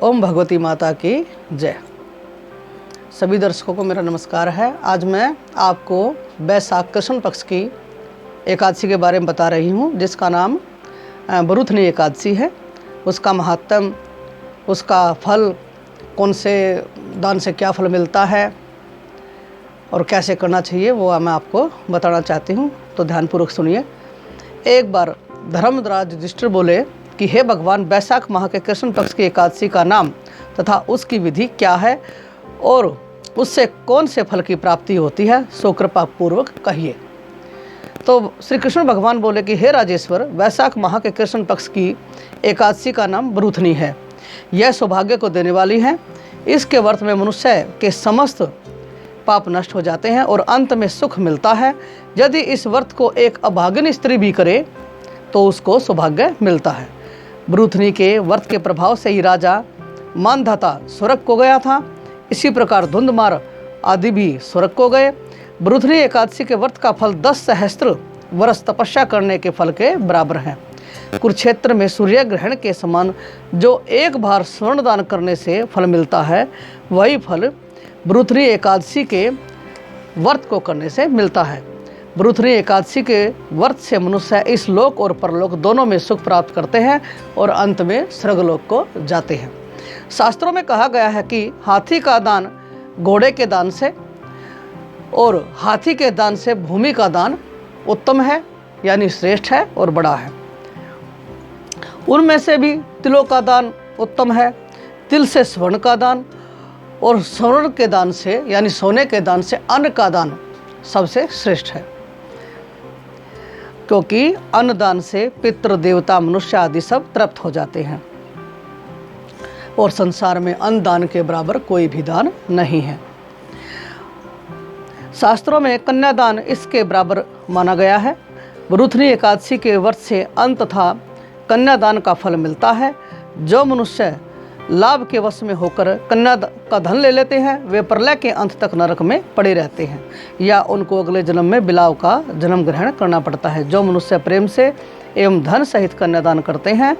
ओम भगवती माता की जय। सभी दर्शकों को मेरा नमस्कार है। आज मैं आपको बैसाख कृष्ण पक्ष की एकादशी के बारे में बता रही हूँ, जिसका नाम बरूथनी एकादशी है। उसका महात्म, उसका फल, कौन से दान से क्या फल मिलता है और कैसे करना चाहिए, वो मैं आपको बताना चाहती हूँ। तो ध्यानपूर्वक सुनिए। एक बार धर्मराज युधिष्ठिर बोले कि हे भगवान, बैसाख माह के कृष्ण पक्ष की एकादशी का नाम तथा उसकी विधि क्या है और उससे कौन से फल की प्राप्ति होती है, सो कृपा पूर्वक कहिए। तो श्री कृष्ण भगवान बोले कि हे राजेश्वर, वैशाख माह के कृष्ण पक्ष की एकादशी का नाम बरूथनी है। यह सौभाग्य को देने वाली है। इसके व्रत में मनुष्य के समस्त पाप नष्ट हो जाते हैं और अंत में सुख मिलता है। यदि इस व्रत को एक अभागिन स्त्री भी करे तो उसको सौभाग्य मिलता है। बरूथनी के व्रत के प्रभाव से ही राजा मानधाता स्वर्ग को गया था। इसी प्रकार धुंधमार आदि भी स्वर्ग को गए। बरूथनी एकादशी के व्रत का फल 10 सहस्त्र वर्ष तपस्या करने के फल के बराबर है। कुरुक्षेत्र में सूर्य ग्रहण के समान जो एक बार स्वर्ण दान करने से फल मिलता है, वही फल बरूथनी एकादशी के व्रत को करने से मिलता है। बरूथनी एकादशी के व्रत से मनुष्य इस लोक और परलोक दोनों में सुख प्राप्त करते हैं और अंत में स्वर्गलोक को जाते हैं। शास्त्रों में कहा गया है कि हाथी का दान घोड़े के दान से और हाथी के दान से भूमि का दान उत्तम है, यानी श्रेष्ठ है और बड़ा है। उनमें से भी तिलों का दान उत्तम है। तिल से स्वर्ण का दान और स्वर्ण के दान से यानी सोने के दान से अन्न का दान सबसे श्रेष्ठ है, क्योंकि अन्न दान से पितृ देवता मनुष्य आदि सब तृप्त हो जाते हैं और संसार में अन्न दान के बराबर कोई भी दान नहीं है। शास्त्रों में कन्यादान इसके बराबर माना गया है। बरूथनी एकादशी के व्रत से अन्न तथा कन्यादान का फल मिलता है। जो मनुष्य लाभ के वश में होकर कन्या का धन ले लेते हैं, वे प्रलय के अंत तक नरक में पड़े रहते हैं या उनको अगले जन्म में बिलाव का जन्म ग्रहण करना पड़ता है। जो मनुष्य प्रेम से एवं धन सहित कन्यादान करते हैं,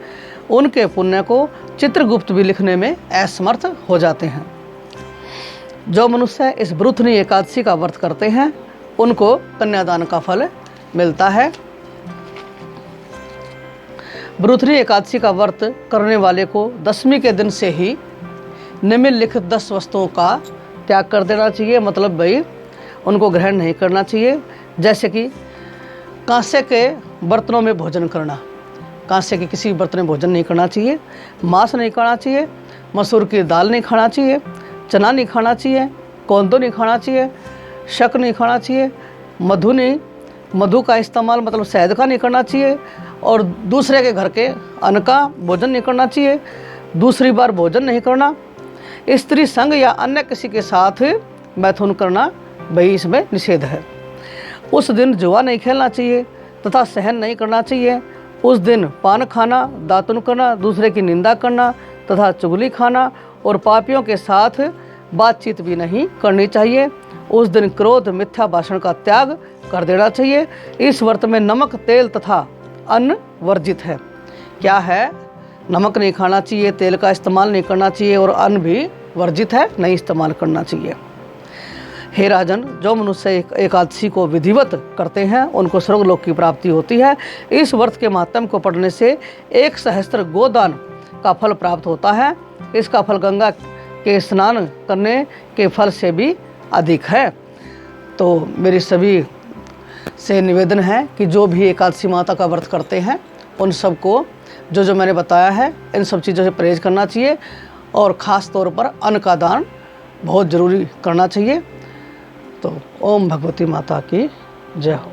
उनके पुण्य को चित्रगुप्त भी लिखने में असमर्थ हो जाते हैं। जो मनुष्य इस बरूथनी एकादशी का व्रत करते हैं, उनको कन्यादान का फल मिलता है। बरूथनी एकादशी का व्रत करने वाले को दशमी के दिन से ही निम्नलिखित 10 वस्तुओं का त्याग कर देना चाहिए। मतलब भाई उनको ग्रहण नहीं करना चाहिए। जैसे कि कांसे के बर्तनों में भोजन करना, कांसे के किसी बर्तन में भोजन नहीं करना चाहिए। मांस नहीं खाना चाहिए। मसूर की दाल नहीं खाना चाहिए। चना नहीं खाना चाहिए। कोंदो नहीं खाना चाहिए। शक नहीं खाना चाहिए। मधु का इस्तेमाल मतलब शहद का नहीं करना चाहिए और दूसरे के घर के अन्न का भोजन नहीं करना चाहिए। दूसरी बार भोजन नहीं करना। स्त्री संग या अन्य किसी के साथ मैथुन करना भाई इसमें निषेध है। उस दिन जुआ नहीं खेलना चाहिए तथा सहन नहीं करना चाहिए। उस दिन पान खाना, दातुन करना, दूसरे की निंदा करना तथा चुगली खाना और पापियों के साथ बातचीत भी नहीं करनी चाहिए। उस दिन क्रोध, मिथ्या भाषण का त्याग कर देना चाहिए। इस व्रत में नमक, तेल तथा अन्न वर्जित है। क्या है? नमक नहीं खाना चाहिए, तेल का इस्तेमाल नहीं करना चाहिए और अन्न भी वर्जित है, नहीं इस्तेमाल करना चाहिए। हे राजन, जो मनुष्य एकादशी को विधिवत करते हैं, उनको स्वर्गलोक की प्राप्ति होती है। इस व्रत के महात्म को पढ़ने से 1 सहस्त्र गोदान का फल प्राप्त होता है। इसका फल गंगा के स्नान करने के फल से भी अधिक है। तो मेरी सभी से निवेदन है कि जो भी एकादशी माता का व्रत करते हैं, उन सबको जो मैंने बताया है, इन सब चीज़ों से परहेज करना चाहिए और ख़ास तौर पर अन्न का दान बहुत ज़रूरी करना चाहिए। तो ओम भगवती माता की जय हो।